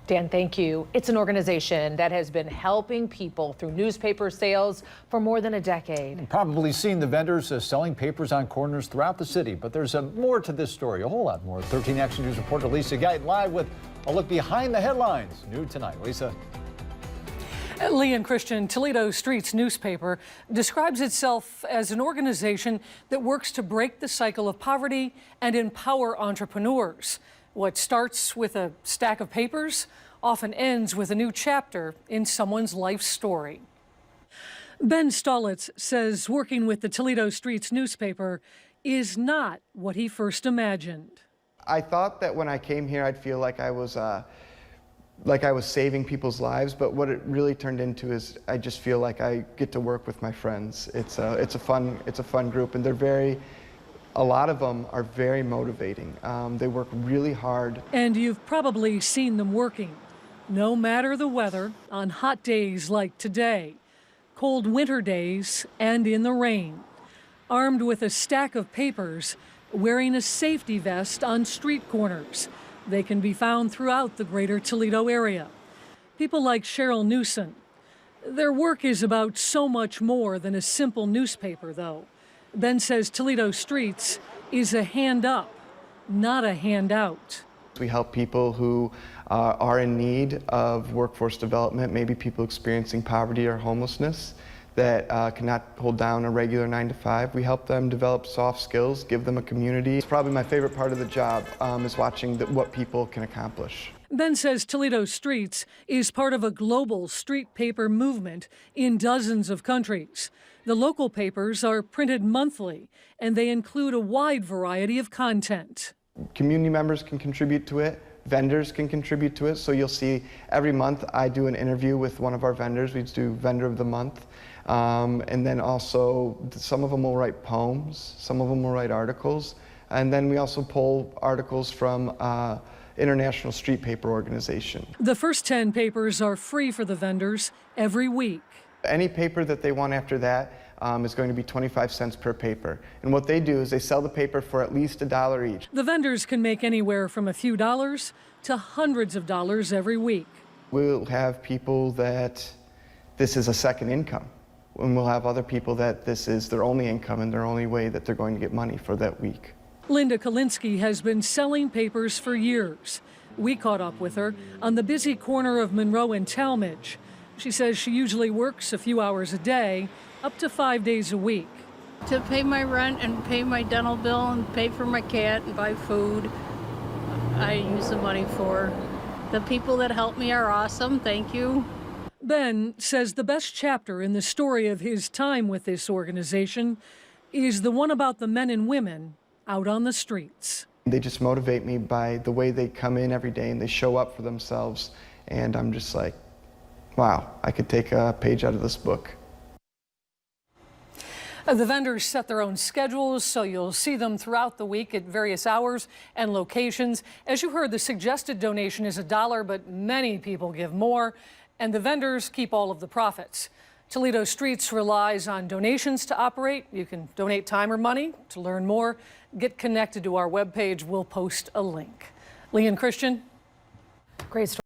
Dan, thank you. It's an organization that has been helping people through newspaper sales for more than a decade. You've probably seen the vendors selling papers on corners throughout the city, but there's more to this story, a whole lot more. 13 Action News reporter Lisa Guyton live with a look behind the headlines. New tonight. Lisa. Lee and Christian, Toledo Streets Newspaper describes itself as an organization that works to break the cycle of poverty and empower entrepreneurs. What starts with a stack of papers often ends with a new chapter in someone's life story. Ben Stolitz says working with the Toledo Streets Newspaper is not what he first imagined. I thought that when I came here I'd feel like I was saving people's lives, but what it really turned into is I just feel like I get to work with my friends. It's a fun group, and a lot of them are very motivating. They work really hard. And you've probably seen them working, no matter the weather, on hot days like today, cold winter days, and in the rain. Armed with a stack of papers, wearing a safety vest on street corners. They can be found throughout the greater Toledo area. People like Cheryl Newson. Their work is about so much more than a simple newspaper, though. Ben says Toledo Streets is a hand up, not a handout. We help people who are in need of workforce development, maybe people experiencing poverty or homelessness that cannot hold down a regular 9-to-5. We help them develop soft skills, give them a community. It's probably my favorite part of the job, is watching what people can accomplish. Ben says Toledo Streets is part of a global street paper movement in dozens of countries. The local papers are printed monthly, and they include a wide variety of content. Community members can contribute to it. Vendors can contribute to it. So you'll see every month I do an interview with one of our vendors. We do Vendor of the Month. And then also some of them will write poems, some of them will write articles. And then we also pull articles from International Street Paper Organization. The first 10 papers are free for the vendors every week. Any paper that they want after that is going to be 25 cents per paper. And what they do is they sell the paper for at least $1 each. The vendors can make anywhere from a few dollars to hundreds of dollars every week. We'll have people that this is a second income. And we'll have other people that this is their only income and their only way that they're going to get money for that week. Linda Kalinsky has been selling papers for years. We caught up with her on the busy corner of Monroe and Talmadge. She says she usually works a few hours a day, up to 5 days a week. To pay my rent and pay my dental bill and pay for my cat and buy food, I use the money for. The people that help me are awesome, thank you. Ben says the best chapter in the story of his time with this organization is the one about the men and women out on the streets. They just motivate me by the way they come in every day and they show up for themselves. And I'm just like, wow, I could take a page out of this book. The vendors set their own schedules, so you'll see them throughout the week at various hours and locations. As you heard, the suggested donation is $1, but many people give more, and the vendors keep all of the profits. Toledo Streets relies on donations to operate. You can donate time or money. To learn more, get connected to our webpage. We'll post a link. Lee and Christian. Great story.